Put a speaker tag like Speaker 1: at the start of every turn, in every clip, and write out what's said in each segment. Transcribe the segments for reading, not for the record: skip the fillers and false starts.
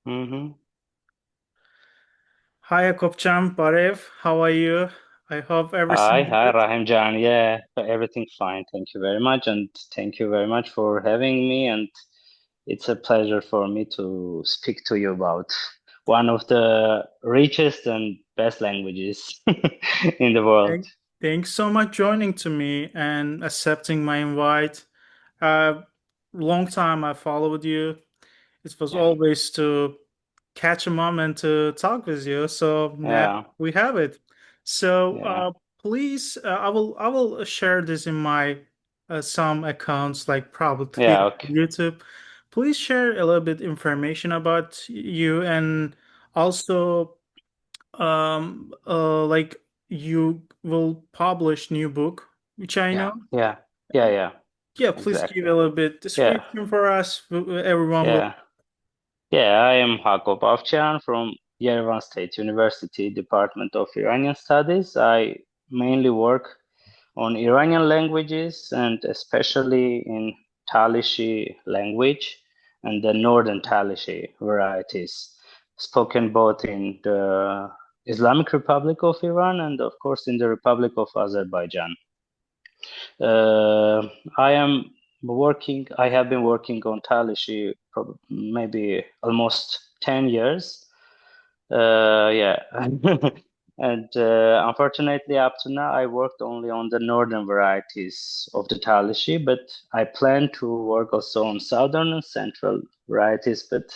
Speaker 1: Mm-hmm.
Speaker 2: Hi, Hakob Avchyan, how are you? I hope
Speaker 1: Hi,
Speaker 2: everything
Speaker 1: hi,
Speaker 2: good.
Speaker 1: Rahim Jan. Yeah, everything fine. Thank you very much, and thank you very much for having me. And it's a pleasure for me to speak to you about one of the richest and best languages in the world.
Speaker 2: Thank, Thanks so much joining to me and accepting my invite. Uh, Long time I followed you. It was
Speaker 1: Yeah,
Speaker 2: always to catch a moment to talk with you. So now
Speaker 1: yeah,
Speaker 2: we have it. So
Speaker 1: yeah,
Speaker 2: please, I will share this in my some accounts like probably
Speaker 1: yeah. Okay.
Speaker 2: YouTube. Please share a little bit information about you and also like you will publish new book, which I
Speaker 1: Yeah,
Speaker 2: know.
Speaker 1: yeah, yeah, yeah.
Speaker 2: Yeah, please give a
Speaker 1: Exactly.
Speaker 2: little bit
Speaker 1: Yeah,
Speaker 2: description for us. Everyone will.
Speaker 1: yeah. Yeah, I am Hakob Avchyan from Yerevan State University, Department of Iranian Studies. I mainly work on Iranian languages and especially in Talyshi language and the Northern Talyshi varieties, spoken both in the Islamic Republic of Iran and, of course, in the Republic of Azerbaijan. Uh, I have been working on Talyshi maybe almost 10 years. Yeah. And unfortunately, up to now, I worked only on the northern varieties of the Talyshi, but I plan to work also on southern and central varieties. But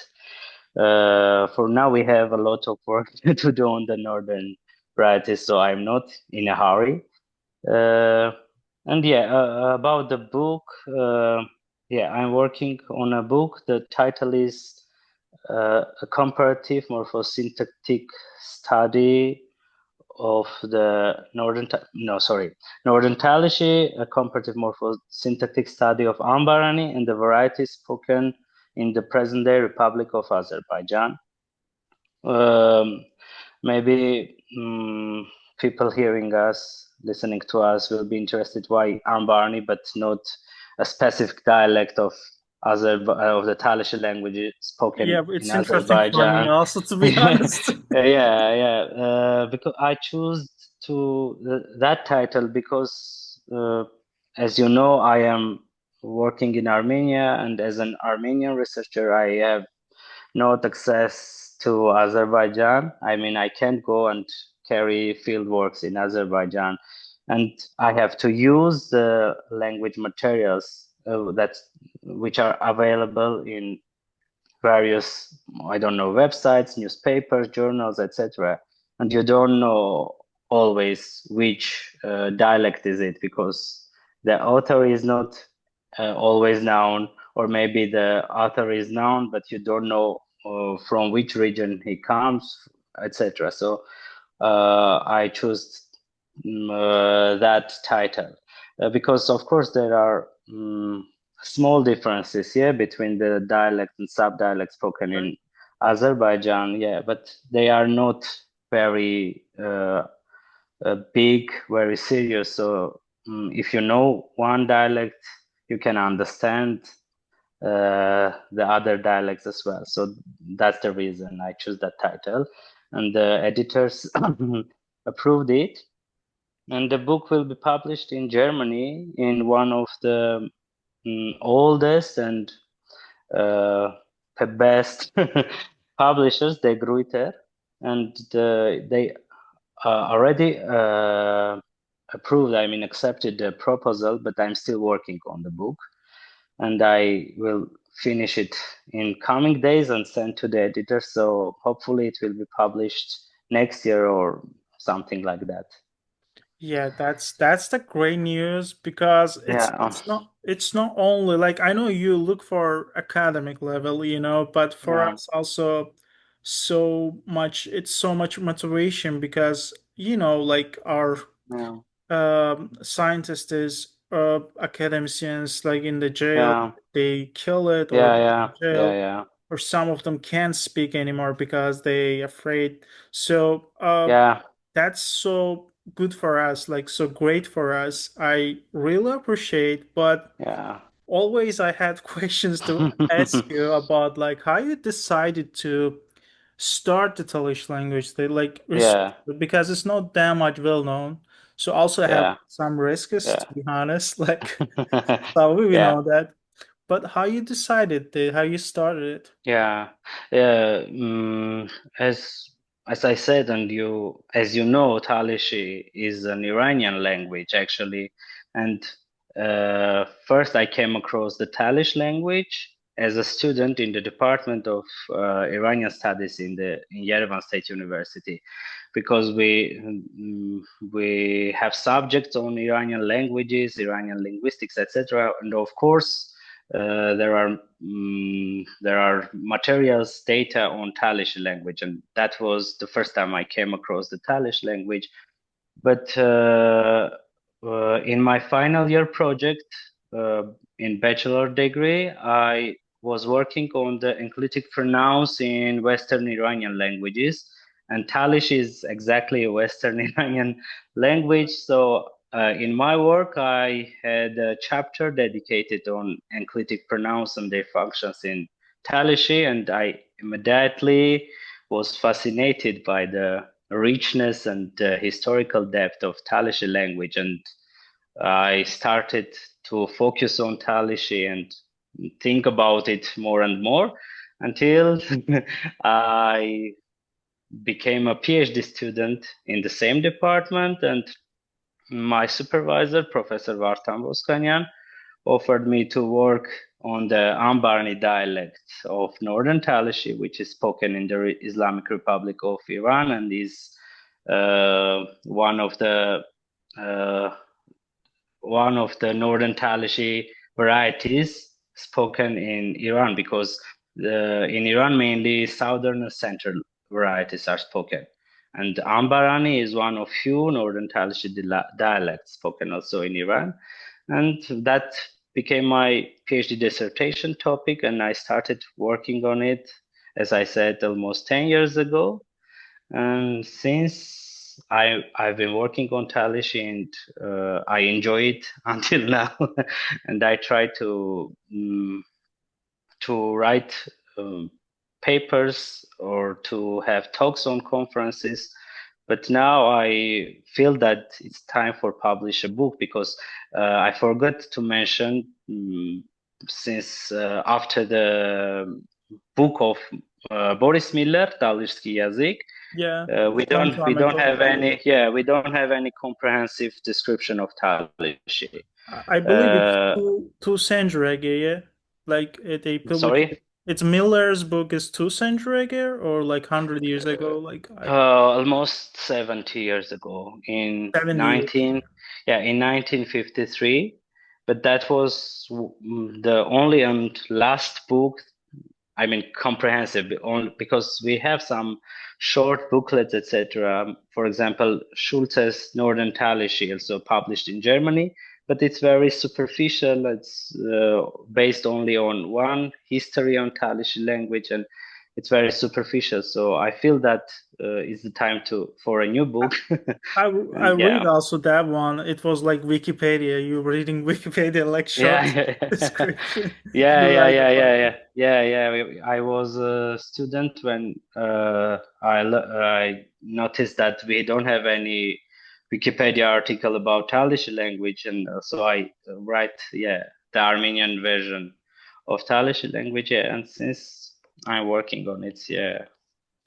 Speaker 1: for now, we have a lot of work to do on the northern varieties, so I'm not in a hurry. Uh, and yeah, about the book, yeah, I'm working on a book. The title is A Comparative Morphosyntactic Study of the Northern Talyshi, a comparative morphosyntactic study of Ambarani and the varieties spoken in the present-day Republic of Azerbaijan. Um, Maybe people hearing us, listening to us, will be interested why Ambarani, but not a specific dialect of of the Talysh language spoken
Speaker 2: Yeah,
Speaker 1: in
Speaker 2: it's interesting for me
Speaker 1: Azerbaijan.
Speaker 2: also, to be
Speaker 1: Yeah,
Speaker 2: honest.
Speaker 1: yeah. Because I choose that title because, as you know, I am working in Armenia, and as an Armenian researcher, I have no access to Azerbaijan. I mean, I can't go and carry field works in Azerbaijan, and I have to use the language materials which are available in various, I don't know, websites, newspapers, journals, etc. And you don't know always which dialect is it because the author is not always known, or maybe the author is known, but you don't know from which region he comes, etc. So I chose that title because, of course, there are small differences here between the dialect and sub-dialect spoken
Speaker 2: Right.
Speaker 1: in Azerbaijan. Yeah, but they are not very big, very serious. So if you know one dialect, you can understand the other dialects as well. So that's the reason I choose that title, and the editors approved it. And the book will be published in Germany in one of the oldest and uh, best publishers, De Gruyter, and they already approved, I mean, accepted the proposal, but I'm still working on the book, and I will finish it in coming days and send to the editor. So hopefully it will be published next year or something like that.
Speaker 2: Yeah, that's the great news because it's
Speaker 1: Yeah,
Speaker 2: it's not only like I know you look for academic level, but for
Speaker 1: yeah,
Speaker 2: us also it's so much motivation because like our
Speaker 1: yeah,
Speaker 2: scientists is academicians like in the jail,
Speaker 1: yeah,
Speaker 2: they kill it or
Speaker 1: yeah, yeah, yeah,
Speaker 2: jail,
Speaker 1: yeah,
Speaker 2: or some of them can't speak anymore because they afraid. So
Speaker 1: yeah,
Speaker 2: that's so good for us, like so great for us. I really appreciate, but
Speaker 1: yeah.
Speaker 2: always I had questions to ask you about like how you decided to start the Talysh language. They like research
Speaker 1: Yeah,
Speaker 2: it because it's not that much well known. So also I have
Speaker 1: yeah,
Speaker 2: some risks
Speaker 1: yeah,
Speaker 2: to be honest. Like so we
Speaker 1: yeah.
Speaker 2: know that. But how you decided how you started it?
Speaker 1: Yeah, yeah. As I said, and as you know, Talyshi is an Iranian language actually. And first, I came across the Talysh language as a student in the Department of Iranian Studies in Yerevan State University, because we have subjects on Iranian languages, Iranian linguistics, etc. And of course, there are materials data on Talysh language, and that was the first time I came across the Talysh language. But in my final year project uh, in bachelor degree, I was working on the enclitic pronouns in Western Iranian languages, and Talysh is exactly a Western Iranian language. So in my work, I had a chapter dedicated on enclitic pronouns and their functions in Talyshi, and I immediately was fascinated by the richness and historical depth of Talyshi language, and I started to focus on Talyshi and think about it more and more until I became a PhD student in the same department, and my supervisor, Professor Vartan Voskanyan, offered me to work on the Ambarni dialect of Northern Talyshi, which is spoken in the Islamic Republic of Iran and is one of uh, Northern Talyshi varieties spoken in Iran, because in Iran mainly southern and central varieties are spoken. And Ambarani is one of few Northern Talyshi dialects spoken also in Iran. And that became my PhD dissertation topic, and I started working on it, as I said, almost 10 years ago. And since I've been working on Talysh, and I enjoy it until now, and I try to write papers or to have talks on conferences. But now I feel that it's time for publish a book, because I forgot to mention, since after the book of Boris Miller, Talyshski Yazik,
Speaker 2: Yeah, long
Speaker 1: we
Speaker 2: time
Speaker 1: don't
Speaker 2: ago.
Speaker 1: have any, yeah, we don't have any comprehensive description of Talyshi.
Speaker 2: I believe it's
Speaker 1: Uh,
Speaker 2: two century ago, yeah. Like they published
Speaker 1: Sorry.
Speaker 2: it's Miller's book is 2 century ago or like 100 years ago, like I
Speaker 1: Almost 70 years ago, in
Speaker 2: 70 years.
Speaker 1: yeah, in 1953. But that was the only and last book, I mean, comprehensive, only because we have some short booklets, etc. For example, Schulze's Northern Talyshi, also published in Germany, but it's very superficial. It's based only on one history on Talyshi language, and it's very superficial. So I feel that it's the time to for a new book.
Speaker 2: I
Speaker 1: And
Speaker 2: read
Speaker 1: yeah,
Speaker 2: also that one. It was like Wikipedia. You were reading Wikipedia like short
Speaker 1: yeah,
Speaker 2: description you
Speaker 1: yeah, yeah,
Speaker 2: write
Speaker 1: yeah,
Speaker 2: about.
Speaker 1: yeah, yeah, yeah, yeah. I was a student when I noticed that we don't have any Wikipedia article about Talysh language, and so I write, yeah, the Armenian version of Talysh language, yeah. And since I'm working on it, yeah.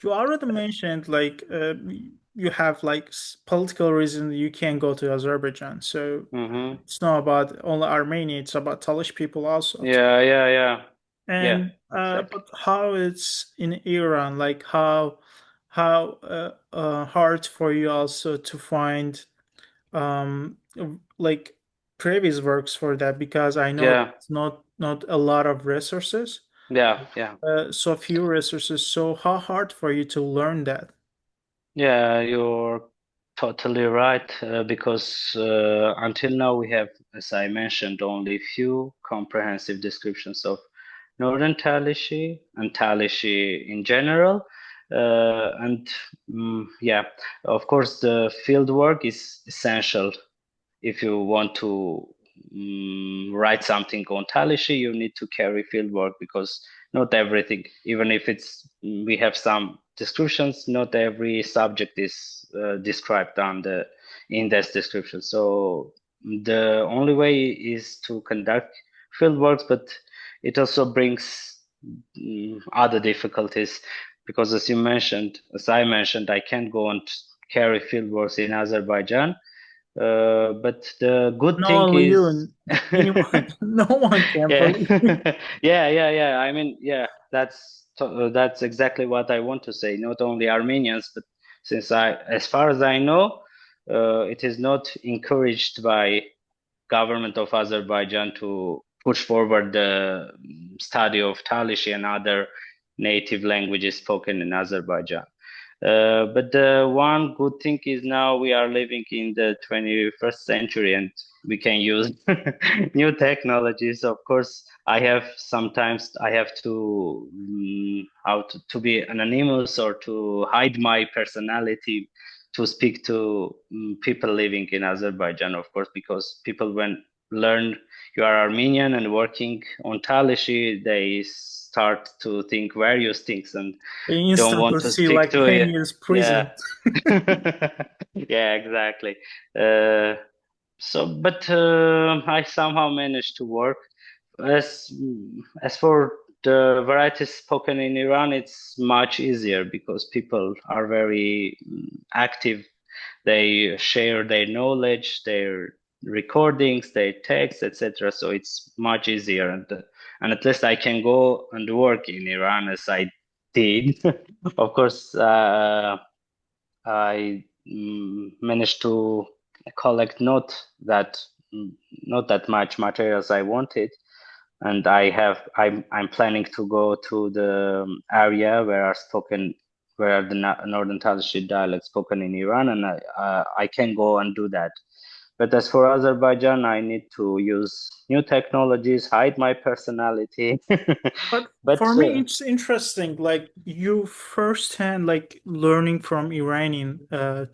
Speaker 2: You already mentioned like you have like political reason you can't go to Azerbaijan. So
Speaker 1: Mm-hmm.
Speaker 2: it's not about only Armenia, it's about Talysh people also.
Speaker 1: Yeah, yeah, yeah, yeah,
Speaker 2: And
Speaker 1: exactly.
Speaker 2: but how it's in Iran, like how hard for you also to find um like previous works for that because I know
Speaker 1: Yeah,
Speaker 2: it's not a lot of resources,
Speaker 1: yeah, yeah.
Speaker 2: so few resources. So how hard for you to learn that?
Speaker 1: Yeah, you're totally right. Because until now we have, as I mentioned, only few comprehensive descriptions of Northern Talyshi and Talyshi in general. And yeah, of course, the field work is essential if you want to write something on Talyshi, you need to carry fieldwork because not everything, even if we have some descriptions, not every subject is described on the in-depth description. So the only way is to conduct fieldworks, but it also brings other difficulties because as I mentioned, I can't go and carry fieldworks in Azerbaijan. But the good
Speaker 2: Not
Speaker 1: thing
Speaker 2: only you
Speaker 1: is,
Speaker 2: and anyone, no one can
Speaker 1: yeah,
Speaker 2: believe.
Speaker 1: yeah. I mean, yeah, that's exactly what I want to say. Not only Armenians, but as far as I know, it is not encouraged by government of Azerbaijan to push forward the study of Talyshi and other native languages spoken in Azerbaijan. But the one good thing is now we are living in the 21st century and we can use new technologies. Of course, sometimes I have to to be anonymous or to hide my personality to speak to people living in Azerbaijan, of course, because people when learn you are Armenian and working on Talyshi, they start to think various things and
Speaker 2: They
Speaker 1: don't want
Speaker 2: instantly
Speaker 1: to
Speaker 2: see
Speaker 1: speak
Speaker 2: like
Speaker 1: to
Speaker 2: 10
Speaker 1: you.
Speaker 2: years
Speaker 1: Yeah.
Speaker 2: prison.
Speaker 1: Yeah, exactly. Uh, but I somehow managed to work. As as for the varieties spoken in Iran, it's much easier because people are very active. They share their knowledge, their recordings, their texts, etc. So it's much easier, and at least I can go and work in Iran as I did. Of course, I managed to collect not that much material as I wanted, and I'm planning to go to the area where are the Northern Talysh dialects spoken in Iran, and I can go and do that. But as for Azerbaijan, I need to use new technologies, hide my personality.
Speaker 2: But
Speaker 1: But
Speaker 2: for me, it's interesting, like you firsthand, like learning from Iranian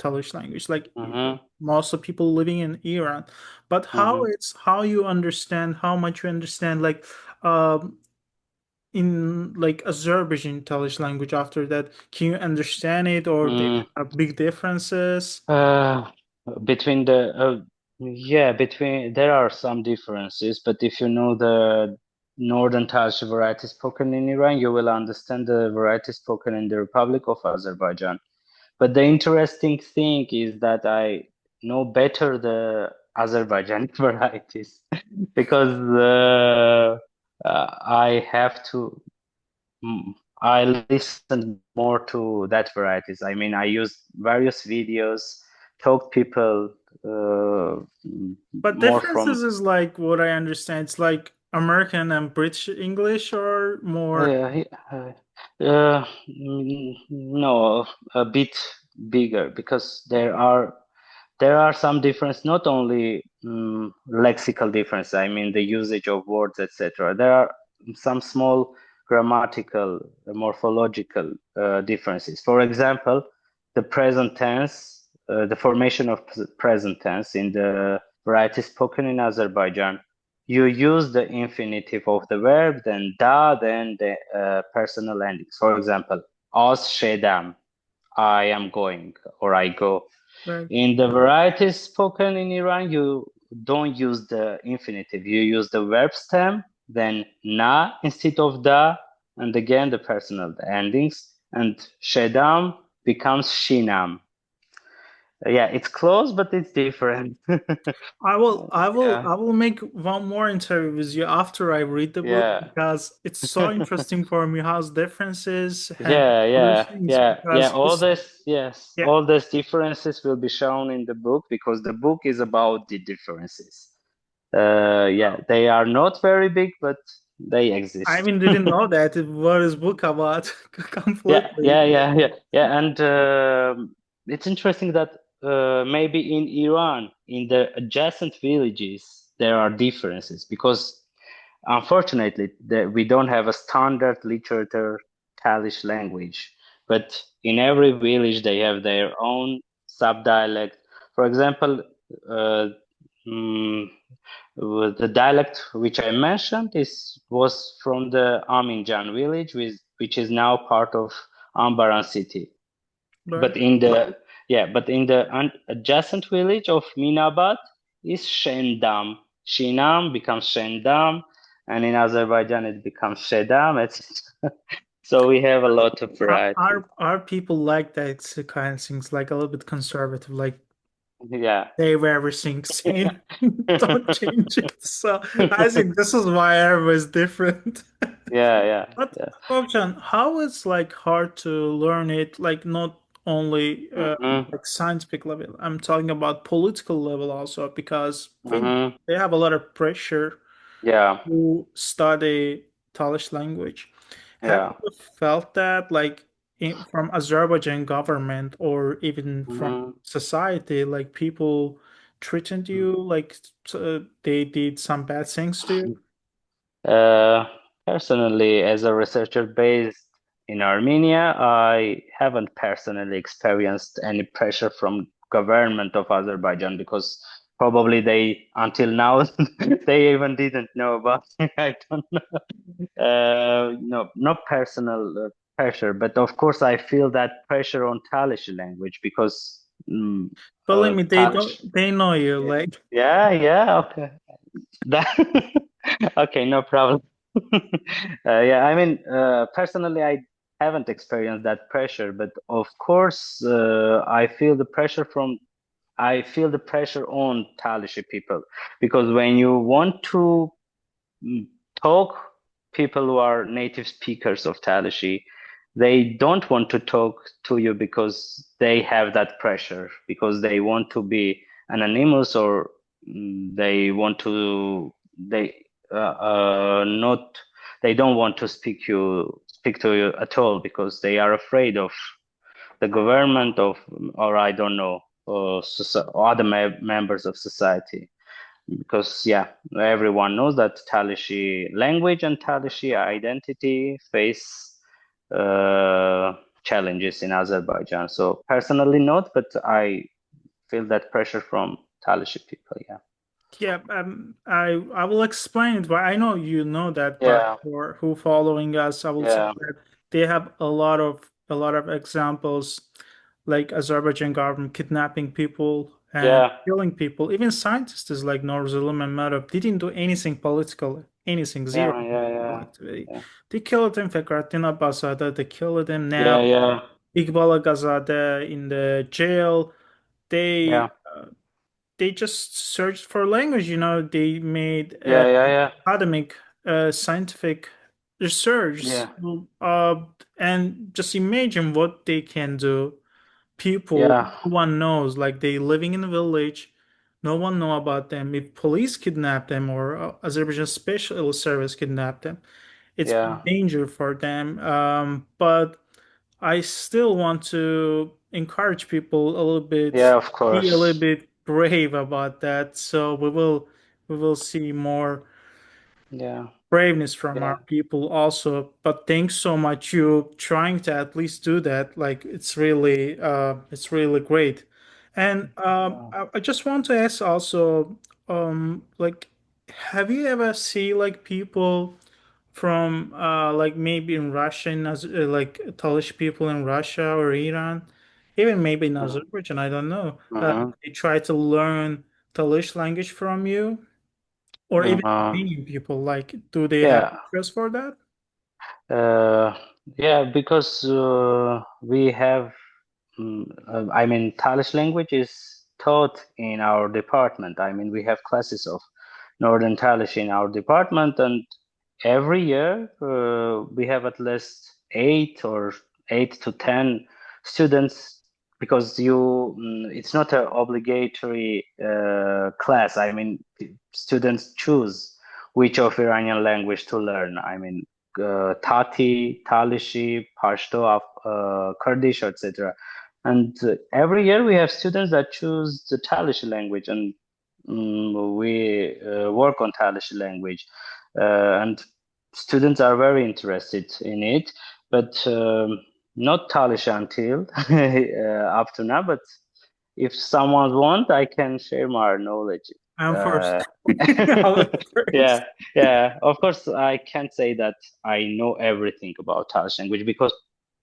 Speaker 2: Talysh language, like
Speaker 1: mhm,
Speaker 2: most of people living in Iran. But
Speaker 1: mhm,
Speaker 2: how you understand, how much you understand, like um, in like Azerbaijan Talysh language. After that, can you understand it, or there
Speaker 1: mm.
Speaker 2: are big differences?
Speaker 1: Uh, between the yeah, between there are some differences, but if you know the Northern Talysh variety spoken in Iran, you will understand the variety spoken in the Republic of Azerbaijan. But the interesting thing is that I know better the Azerbaijani varieties because I have to. Mm, I listen more to that varieties. I mean, I use various videos, talk people
Speaker 2: But
Speaker 1: more from.
Speaker 2: differences is like what I understand. It's like American and British English, or more.
Speaker 1: No, a bit bigger because there are some difference, not only lexical difference, I mean the usage of words, etc. There are some small grammatical, morphological differences. For example, the present tense, the formation of present tense in the variety spoken in Azerbaijan, you use the infinitive of the verb, then da, then the personal endings. For example, az shedam, I am going or I go.
Speaker 2: Right.
Speaker 1: In the varieties spoken in Iran, you don't use the infinitive. You use the verb stem, then na instead of da, and again the personal endings. And shedam becomes shinam. Yeah, it's close, but it's different. Yeah,
Speaker 2: I will make one more interview with you after I read the book
Speaker 1: yeah.
Speaker 2: because it's so interesting for me how's differences and other things
Speaker 1: Yeah.
Speaker 2: because it's
Speaker 1: Yes,
Speaker 2: yeah.
Speaker 1: all these differences will be shown in the book because the book is about the differences. Yeah, they are not very big, but they
Speaker 2: I
Speaker 1: exist.
Speaker 2: even didn't know that what is book about completely.
Speaker 1: Yeah. And it's interesting that maybe in Iran, in the adjacent villages, there are differences because unfortunately, we don't have a standard literature Talysh language. But in every village, they have their own subdialect. For example, uh, mm, the dialect which I mentioned was from the Armenian village, which is now part of Ambaran city.
Speaker 2: Right.
Speaker 1: But in the but in the adjacent village of Minabad is Shendam. Shinam becomes Shendam, and in Azerbaijan it becomes Shedam, etc. So we have a lot of variety.
Speaker 2: Are people like that kind of things, like a little bit conservative, like
Speaker 1: Yeah.
Speaker 2: they were everything same, don't change it. So I think this is why everyone's different.
Speaker 1: Yeah, yeah,
Speaker 2: But
Speaker 1: yeah.
Speaker 2: Bogdan, how is like hard to learn it? Like not only
Speaker 1: Mm-hmm.
Speaker 2: like scientific level. I'm talking about political level also because
Speaker 1: Mm-hmm.
Speaker 2: they have a lot of pressure
Speaker 1: Yeah,
Speaker 2: to study Talysh language. Have
Speaker 1: yeah.
Speaker 2: you felt that like from Azerbaijan government or even from
Speaker 1: Mm-hmm.
Speaker 2: society, like people treated you like they did some bad things to you?
Speaker 1: Uh, Personally, as a researcher based in Armenia, I haven't personally experienced any pressure from government of Azerbaijan because probably they, until now, they even didn't know about me. I don't know. No, not personal pressure, but of course I feel that pressure on Talysh language because
Speaker 2: Believe me,
Speaker 1: Talysh.
Speaker 2: they know you.
Speaker 1: Yeah,
Speaker 2: Like,
Speaker 1: yeah, yeah, okay. That okay, no problem. Yeah, I mean, personally, I haven't experienced that pressure, but of course, I feel the pressure on Talishi people because when you want to mm, talk people who are native speakers of Talyshi, they don't want to talk to you because they have that pressure, because they want to be anonymous or they want to they not they don't want to speak to you at all because they are afraid of the government of or I don't know or other members of society because yeah, everyone knows that Talyshi language and Talyshi identity face uh, challenges in Azerbaijan. So personally not, but I feel that pressure from Talyshi people. Yeah.
Speaker 2: yeah, I will explain it, but I know you know that, but
Speaker 1: Yeah.
Speaker 2: for who following us, I will say
Speaker 1: Yeah.
Speaker 2: that they have a lot of examples, like Azerbaijan government kidnapping people and
Speaker 1: Yeah.
Speaker 2: killing people. Even scientists like Nursulum and Merab didn't do anything political, anything, zero
Speaker 1: Yeah. Yeah.
Speaker 2: political
Speaker 1: Yeah.
Speaker 2: activity.
Speaker 1: Yeah.
Speaker 2: They killed him, Fekratina Basada, they killed him now.
Speaker 1: Yeah. Yeah.
Speaker 2: Iqbal Gazadeh in the jail.
Speaker 1: Yeah.
Speaker 2: They they just searched for language, they made
Speaker 1: Yeah. Yeah.
Speaker 2: academic scientific research,
Speaker 1: Yeah.
Speaker 2: and just imagine what they can do. People
Speaker 1: Yeah.
Speaker 2: no one knows, like they living in a village, no one know about them. If police kidnap them or Azerbaijan special service kidnap them, it's
Speaker 1: Yeah.
Speaker 2: danger for them. But I still want to encourage people a little bit,
Speaker 1: Yeah. Of
Speaker 2: be a little
Speaker 1: course.
Speaker 2: bit brave about that. So we will see more
Speaker 1: Yeah.
Speaker 2: braveness from our
Speaker 1: Yeah.
Speaker 2: people also. But thanks so much you trying to at least do that. Like it's really great. And
Speaker 1: Yeah.
Speaker 2: I just want to ask also, like, have you ever see like people from like maybe in Russia and like Talysh people in Russia or Iran, even maybe in Azerbaijan, I don't know.
Speaker 1: Mm-hmm.
Speaker 2: They try to learn Talysh language from you, or even
Speaker 1: Uh,
Speaker 2: Armenian people. Like, do they have
Speaker 1: yeah.
Speaker 2: interest for that?
Speaker 1: Uh, yeah, because we have, I mean, Talysh language is taught in our department. I mean, we have classes of Northern Talysh in our department, and every year we have at least 8 to 10 students because it's not an obligatory class. I mean, students choose which of Iranian language to learn. I mean, Tati, Talishi, Pashto, Kurdish, etc. And every year we have students that choose the Talish language, and we work on Talysh language, and students are very interested in it, but not Talysh until up to now. But if someone wants, I can share my knowledge.
Speaker 2: I'm first.
Speaker 1: uh,
Speaker 2: I'll go first.
Speaker 1: yeah, yeah. Of course, I can't say that I know everything about Talysh language because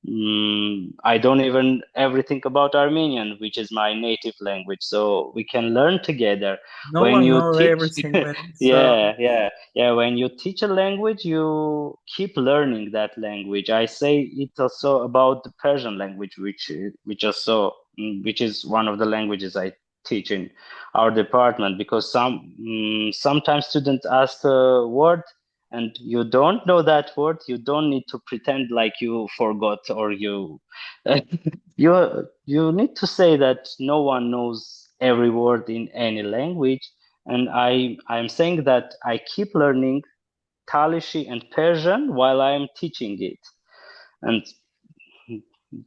Speaker 1: I don't even everything about Armenian, which is my native language. So we can learn together.
Speaker 2: No
Speaker 1: When
Speaker 2: one
Speaker 1: you
Speaker 2: knows
Speaker 1: teach,
Speaker 2: everything, man. So
Speaker 1: yeah, yeah, yeah. When you teach a language, you keep learning that language. I say it's also about the Persian language, which is one of the languages I teach in our department because sometimes students ask a word and you don't know that word, you don't need to pretend like you forgot or you you need to say that no one knows every word in any language. And I'm saying that I keep learning Talyshi and Persian while I'm teaching it, and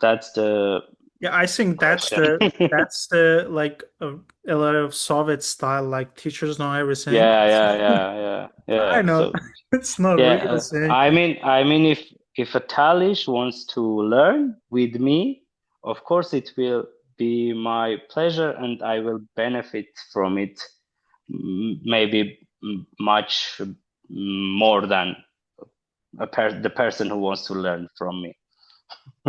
Speaker 1: that's the
Speaker 2: yeah, I think
Speaker 1: question.
Speaker 2: that's the like a lot of Soviet style, like teachers know everything.
Speaker 1: Yeah, yeah, yeah, yeah,
Speaker 2: I
Speaker 1: yeah.
Speaker 2: know
Speaker 1: So
Speaker 2: it's not
Speaker 1: yeah,
Speaker 2: real thing.
Speaker 1: I mean, if a Talish wants to learn with me, of course it will be my pleasure, and I will benefit from it, maybe much more than the person who wants to learn from me.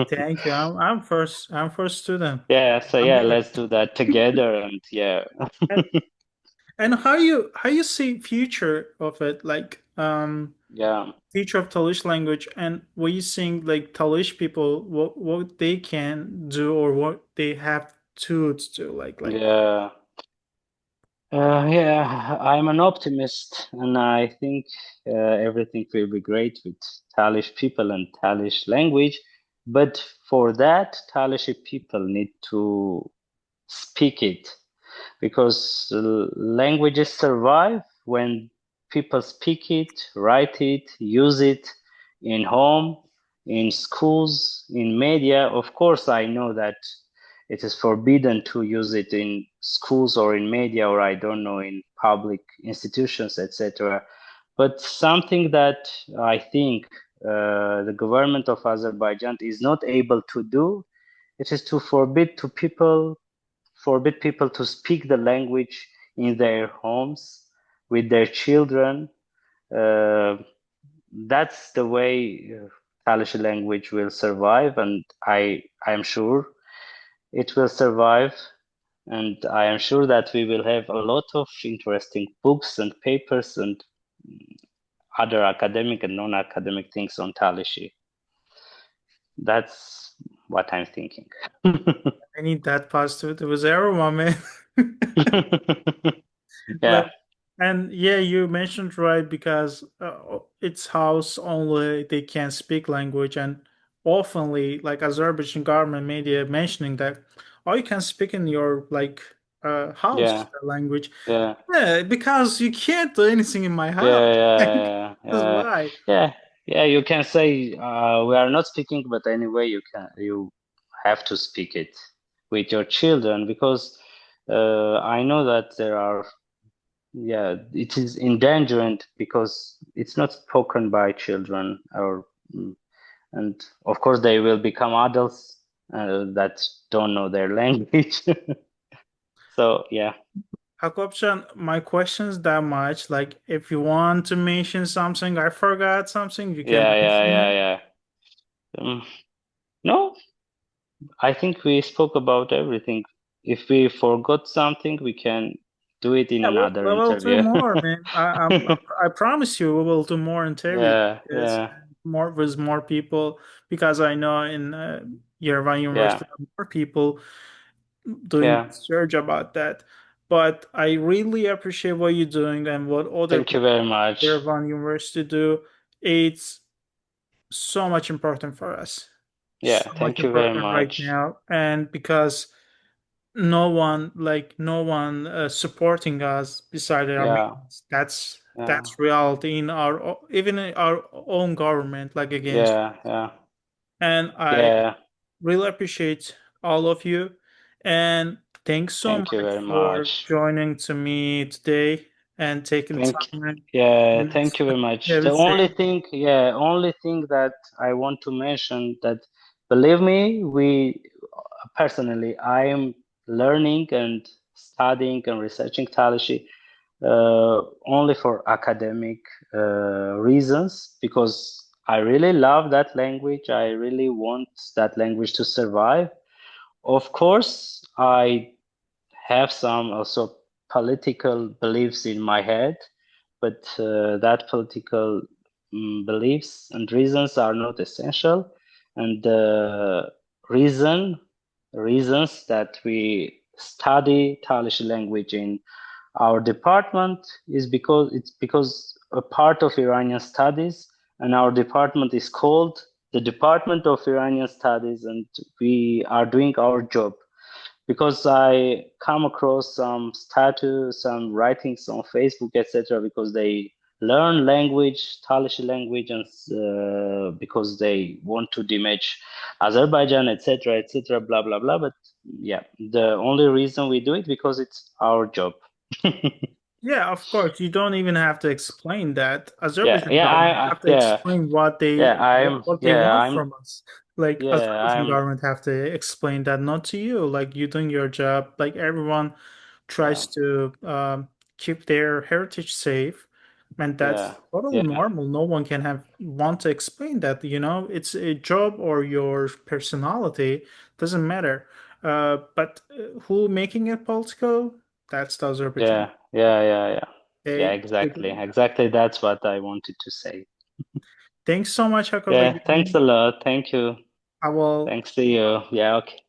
Speaker 2: Thank you. I'm first. I'm first student.
Speaker 1: Yeah, so
Speaker 2: I'm
Speaker 1: yeah,
Speaker 2: here.
Speaker 1: let's do that together, and yeah,
Speaker 2: And, and how you see future of it, like
Speaker 1: yeah,
Speaker 2: future of Talysh language, and what you think like Talysh people what they can do or what they have to do, like
Speaker 1: yeah. Yeah, I'm an optimist, and I think everything will be great with Talish people and Talish language. But for that, Talish people need to speak it because languages survive when people speak it, write it, use it in home, in schools, in media. Of course, I know that it is forbidden to use it in schools or in media or I don't know in public institutions, etc. But something that I think the government of Azerbaijan is not able to do, it is to forbid people to speak the language in their homes with their children. Uh, that's the way Talysh language will survive, and I am sure it will survive. And I am sure that we will have a lot of interesting books and papers and other academic and non-academic things on Talyshi. That's what I'm thinking.
Speaker 2: I need that positive. There was everyone, man.
Speaker 1: Yeah,
Speaker 2: Like, and yeah, you mentioned right because it's house only they can speak language, and oftenly like Azerbaijan government media mentioning that oh you can speak in your like house
Speaker 1: yeah,
Speaker 2: language.
Speaker 1: yeah.
Speaker 2: Yeah, because you can't do anything in my house.
Speaker 1: Yeah,
Speaker 2: That's
Speaker 1: yeah, yeah,
Speaker 2: why.
Speaker 1: yeah, yeah. You can say we are not speaking, but anyway, you have to speak it with your children because I know that there are yeah it is endangered because it's not spoken by children or and of course they will become adults that don't know their language. So yeah,
Speaker 2: Hakopchan, my question's that much. Like, if you want to mention something, I forgot something, you can
Speaker 1: yeah, yeah,
Speaker 2: mention
Speaker 1: yeah,
Speaker 2: it.
Speaker 1: yeah. No, I think we spoke about everything. If we forgot something, we can do it in
Speaker 2: Yeah,
Speaker 1: another
Speaker 2: we'll do
Speaker 1: interview.
Speaker 2: more, man. I promise you, we will do more interviews.
Speaker 1: Yeah,
Speaker 2: Yes,
Speaker 1: yeah,
Speaker 2: more with more people because I know in Yerevan
Speaker 1: yeah,
Speaker 2: University more people doing
Speaker 1: yeah.
Speaker 2: research about that. But I really appreciate what you're doing and what other
Speaker 1: Thank you
Speaker 2: people
Speaker 1: very
Speaker 2: at
Speaker 1: much.
Speaker 2: Yerevan University do. It's so much important for us,
Speaker 1: Yeah,
Speaker 2: so much
Speaker 1: thank you very
Speaker 2: important right
Speaker 1: much.
Speaker 2: now, and because no one supporting us beside our
Speaker 1: Yeah,
Speaker 2: means.
Speaker 1: yeah,
Speaker 2: That's reality in even in our own government, like against.
Speaker 1: yeah, yeah,
Speaker 2: And I
Speaker 1: yeah.
Speaker 2: really appreciate all of you, and thanks so
Speaker 1: Thank you
Speaker 2: much
Speaker 1: very
Speaker 2: for
Speaker 1: much.
Speaker 2: joining to me today and taking
Speaker 1: Thank,
Speaker 2: time
Speaker 1: yeah,
Speaker 2: and
Speaker 1: thank you very much. The only
Speaker 2: everything.
Speaker 1: thing, yeah, only thing that I want to mention that, believe me, we personally, I am learning and studying and researching Talyshi. only for academic reasons, because I really love that language. I really want that language to survive. Of course, I have some also political beliefs in my head, but that political beliefs and reasons are not essential. And the reason reasons that we study Talysh language in our department is because a part of Iranian studies, and our department is called the Department of Iranian Studies, and we are doing our job. Because I come across some status, some writings on Facebook, etc., because they learn language, Talysh language, and because they want to damage Azerbaijan, etc., etc., blah blah blah. But yeah, the only reason we do it because it's our job.
Speaker 2: Yeah, of course. You don't even have to explain that.
Speaker 1: Yeah,
Speaker 2: Azerbaijan
Speaker 1: yeah,
Speaker 2: government have to
Speaker 1: yeah,
Speaker 2: explain what they
Speaker 1: yeah,
Speaker 2: want from us. Like
Speaker 1: yeah,
Speaker 2: Azerbaijan government have to explain that, not to you. Like you doing your job. Like everyone
Speaker 1: yeah,
Speaker 2: tries to keep their heritage safe, and
Speaker 1: yeah,
Speaker 2: that's totally
Speaker 1: yeah,
Speaker 2: normal. No one can have want to explain that. It's a job or your personality doesn't matter. But who making it political? That's the Azerbaijan.
Speaker 1: yeah, yeah, yeah, yeah, yeah,
Speaker 2: Okay.
Speaker 1: exactly, exactly. That's what I wanted to say.
Speaker 2: Thanks so much, Hakob,
Speaker 1: Yeah, thanks
Speaker 2: again.
Speaker 1: a lot. Thank you.
Speaker 2: I will
Speaker 1: Thanks to you. Yeah, okay.